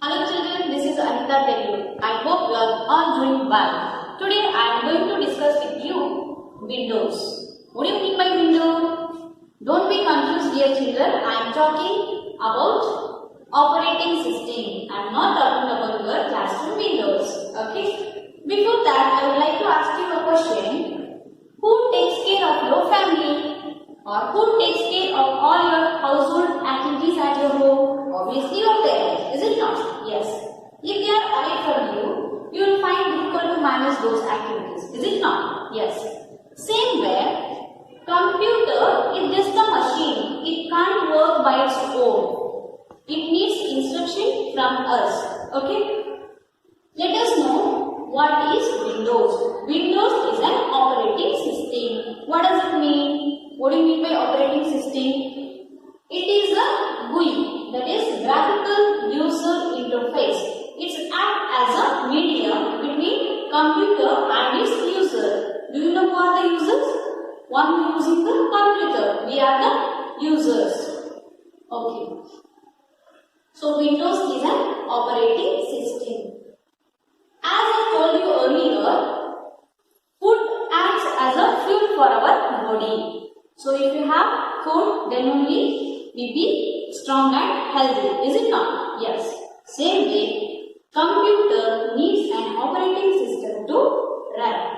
Hello children, this is Anita Tellu. I hope you are all doing well. Today I am going to discuss with you Windows. What do you mean by window? Don't be confused dear children. I am talking about operating system. I am not talking about your classroom windows. Okay. Before that I would like to ask you a question. Who takes care of your family? Or who takes care of all your household activities at your home? Obviously your parents, is it not? Yes. If they are away from you, you will find difficult to manage those activities, is it not? Yes. Same way, computer is just a machine. It can't work by its own. It needs instruction from us. Okay? Let us know what is Windows. Windows is an operating system. What does it mean? What do you mean by operating system? It is a GUI, that is graphical user interface. It acts as a medium between computer and its user. Do you know who are the users? One using the computer. We are the users. Okay. So Windows is an operating system. As I told you earlier, food acts as a fuel for our body. So if you have food, then only we be strong and healthy. Is it not? Yes. Same way, computer needs an operating system to run.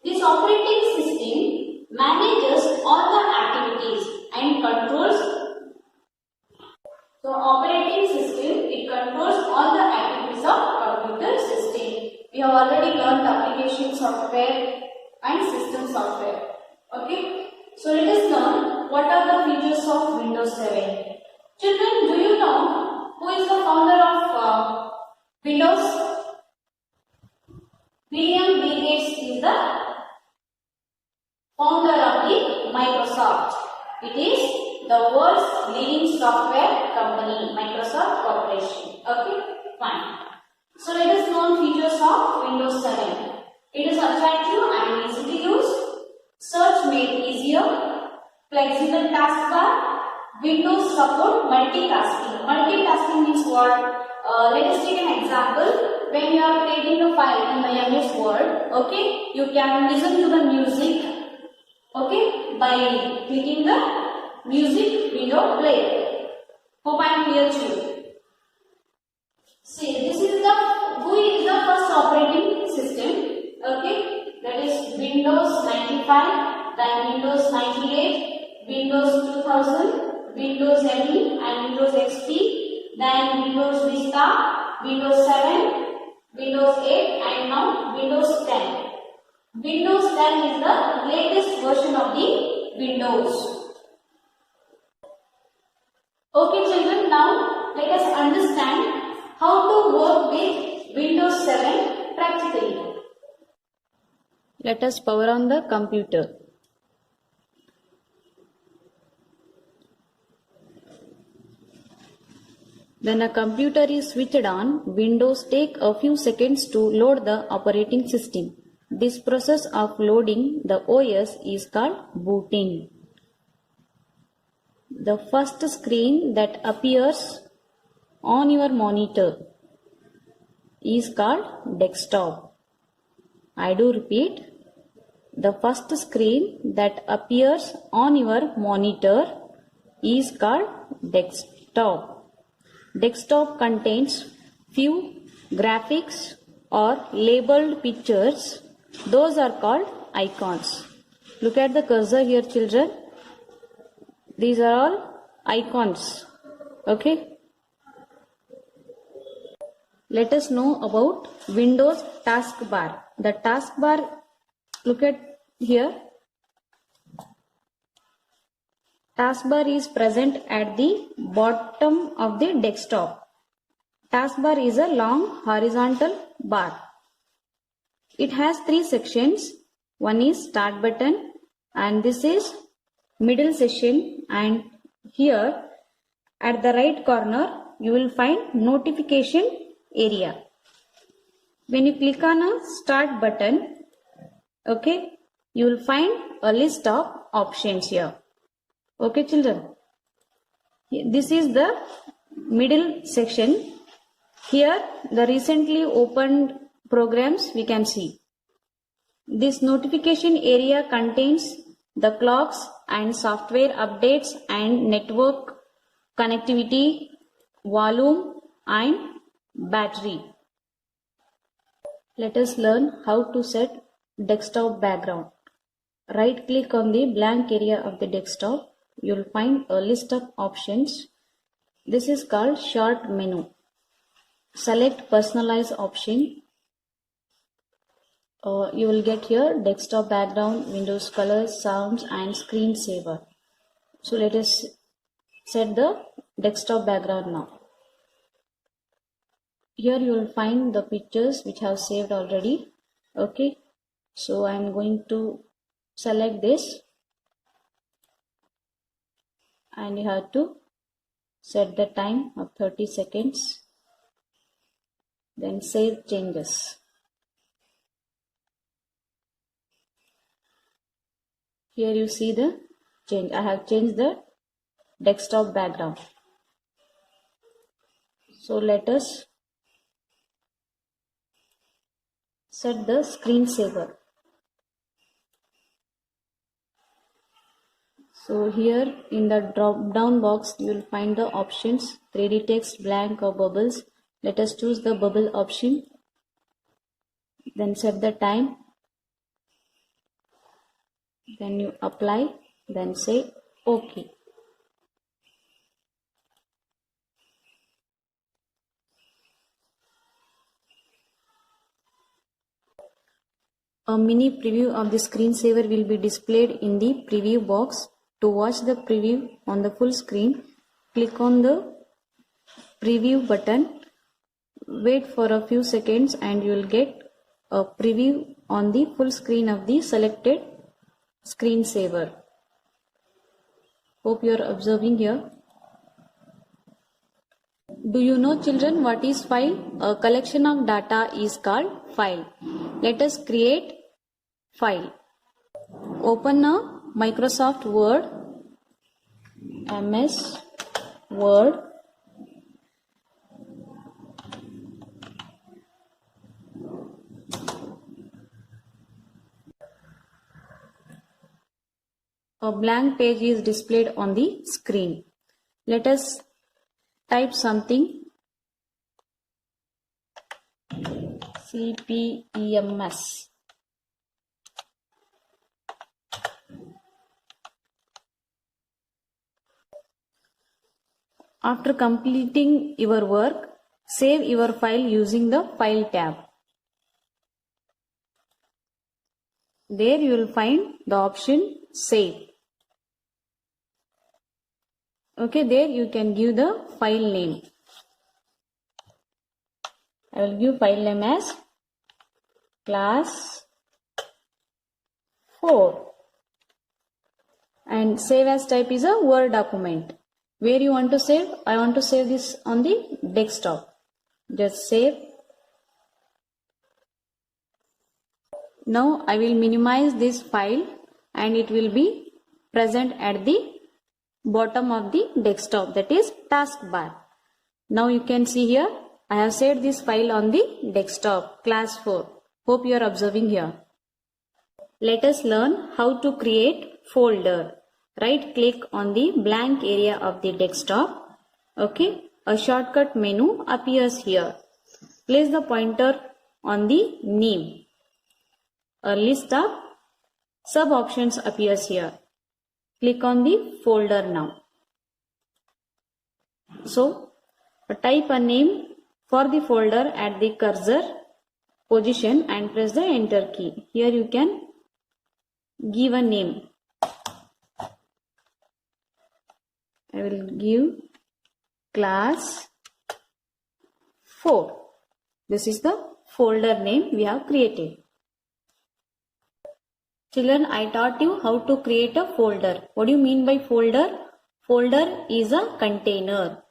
This operating system manages all the activities and controls. So operating system, it controls all the activities of computer system. We have already learned application software and system software. Okay. So let us learn what are the features of Windows 7. Children, do you know who is the founder of Windows? William B. Gates is the founder of the Microsoft. It is the world's leading software company, Microsoft Corporation. Okay, fine. So let us learn features of Windows 7. It is attractive and easy to use. Search made easier. Flexible taskbar. Windows support multitasking. Multitasking means what? Let us take an example. When you are creating a file in the MS Word, okay, you can listen to the music, okay, by clicking the music window player. Hope I am clear to you. See, this is the GUI is the first operating system, okay. That is Windows 95, then Windows 98, Windows 2000, Windows ME and Windows XP, then Windows Vista, Windows 7, Windows 8 and now Windows 10. Windows 10 is the latest version of the Windows. Okay children, now let us understand how to work with Windows 7 practically. Let us power on the computer. When a computer is switched on, Windows take a few seconds to load the operating system. This process of loading the OS is called booting. The first screen that appears on your monitor is called desktop. I do repeat, the first screen that appears on your monitor is called desktop. Desktop contains few graphics or labeled pictures. Those are called icons. Look at the cursor here children. These are all icons. Okay. Let us know about Windows taskbar. The taskbar, look at here. Taskbar is present at the bottom of the desktop. Taskbar is a long horizontal bar. It has three sections. One is start button and this is middle section, and here at the right corner you will find notification area. When you click on a start button, okay, you will find a list of options here. Okay children, this is the middle section. Here the recently opened programs we can see. This notification area contains the clocks and software updates and network connectivity, volume and battery. Let us learn how to set desktop background. Right click on the blank area of the desktop. You will find a list of options. This is called short menu. Select personalize option. You will get here desktop background, Windows colors, sounds and screensaver. So let us set the desktop background now. Here you will find the pictures which have saved already. Okay, so I am going to select this and you have to set the time of 30 seconds. Then save changes. Here you see the change. I have changed the desktop background. So let us set the screensaver. So here in the drop down box you will find the options 3D text, blank or bubbles. Let us choose the bubble option. Then set the time. Then you apply. Then say OK. A mini preview of the screensaver will be displayed in the preview box. To watch the preview on the full screen, click on the preview button. Wait for a few seconds and you will get a preview on the full screen of the selected screensaver. Hope you are observing here. Do you know, children, what is file? A collection of data is called file. Let us create file. Open a Microsoft Word, MS Word. A blank page is displayed on the screen. Let us type something. CPEMS. After completing your work, save your file using the File tab. There you will find the option Save. Okay, there you can give the file name. I will give file name as class 4 and save as type is a Word document. Where you want to save? I want to save this on the desktop. Just save. Now I will minimize this file and it will be present at the bottom of the desktop, that is taskbar. Now you can see here I have saved this file on the desktop class 4. Hope you are observing here. Let us learn how to create folder. Right click on the blank area of the desktop. Okay, a shortcut menu appears here. Place the pointer on the name. A list of sub options appears here. Click on the folder now. So type a name for the folder at the cursor position and press the enter key. Here you can give a name. I will give class 4. This is the folder name we have created. Children, I taught you how to create a folder. What do you mean by folder? Folder is a container.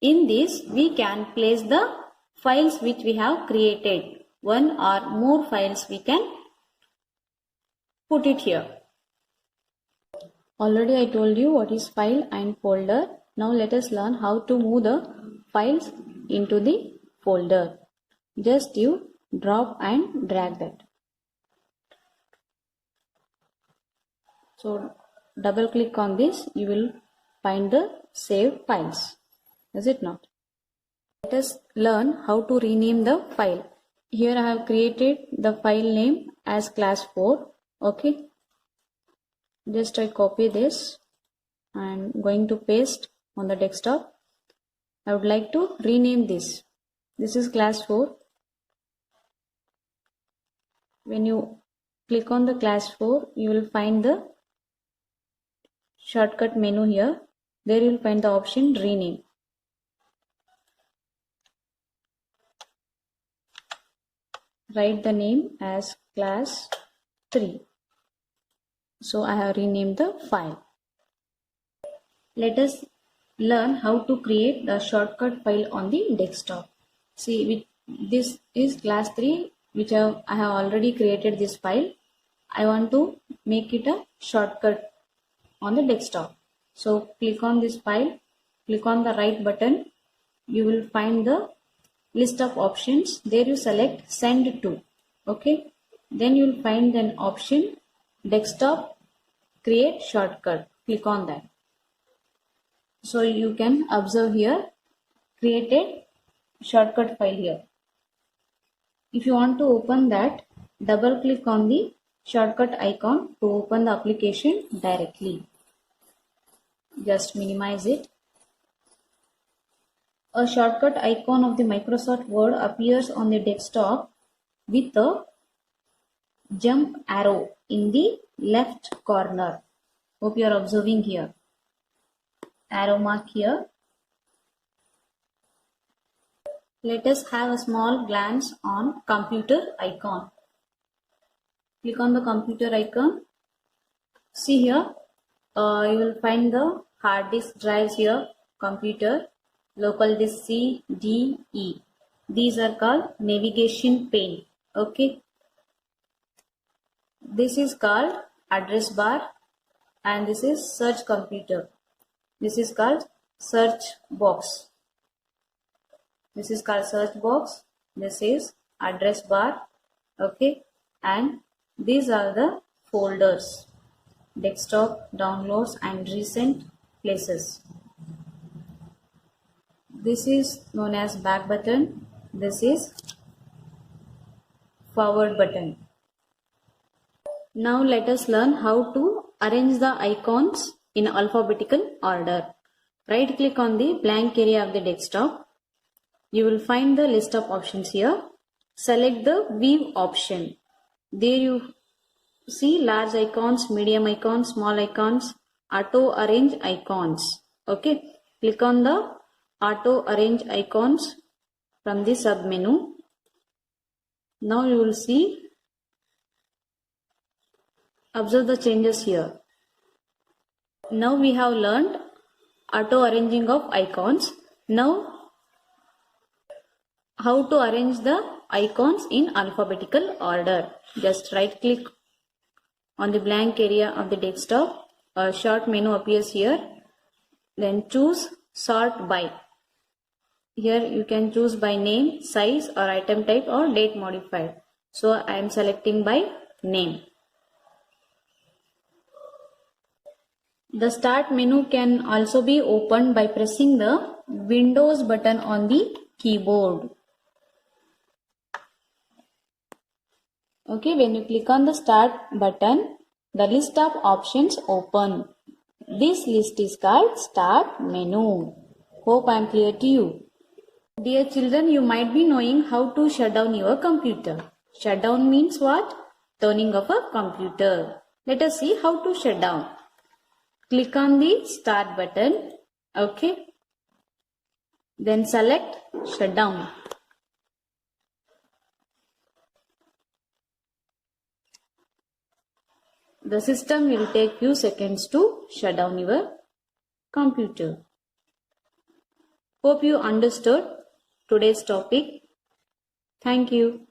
In this, we can place the files which we have created. One or more files we can put it here. Already I told you what is file and folder. Now let us learn how to move the files into the folder. Just you drop and drag that. So double click on this, you will find the saved files. Is it not? Let us learn how to rename the file. Here I have created the file name as class 4. Okay. Just I copy this and going to paste on the desktop. I would like to rename this. This is class 4. When you click on the class 4, you will find the shortcut menu here. There you will find the option rename. Write the name as class 3. So I have renamed the file. Let us learn how to create the shortcut file on the desktop. See, this is class 3 which I have already created this file. I want to make it a shortcut on the desktop. So click on this file, click on the right button. You will find the list of options. There you select send to. Okay. Then you will find an option desktop create shortcut. Click on that. So you can observe here created shortcut file here. If you want to open that, double click on the shortcut icon to open the application directly. Just minimize it. A shortcut icon of the Microsoft Word appears on the desktop with a jump arrow in the left corner. Hope you are observing here. Arrow mark here. Let us have a small glance on computer icon. Click on the computer icon. See here, you will find the hard disk drives here, computer, local disk C, D, E. These are called navigation pane. Okay. This is called address bar and this is search computer. This is called search box. This is called search box. This is address bar. Okay. And these are the folders. Desktop, downloads and recent places. This is known as back button. This is forward button. Now let us learn how to arrange the icons in alphabetical order. Right click on the blank area of the desktop. You will find the list of options here. Select the view option. There you see large icons, medium icons, small icons, auto arrange icons. Okay. Click on the auto arrange icons from the sub menu. Now you will see, observe the changes here. Now we have learned auto arranging of icons. Now how to arrange the icons in alphabetical order. Just right click on the blank area of the desktop. A short menu appears here. Then choose sort by. Here you can choose by name, size or item type or date modified. So I am selecting by name. The start menu can also be opened by pressing the Windows button on the keyboard. Okay, when you click on the start button, the list of options open. This list is called start menu. Hope I am clear to you. Dear children, you might be knowing how to shut down your computer. Shut down means what? Turning off a computer. Let us see how to shut down. Click on the start button. Okay. Then select shut down. The system will take few seconds to shut down your computer. Hope you understood today's topic. Thank you.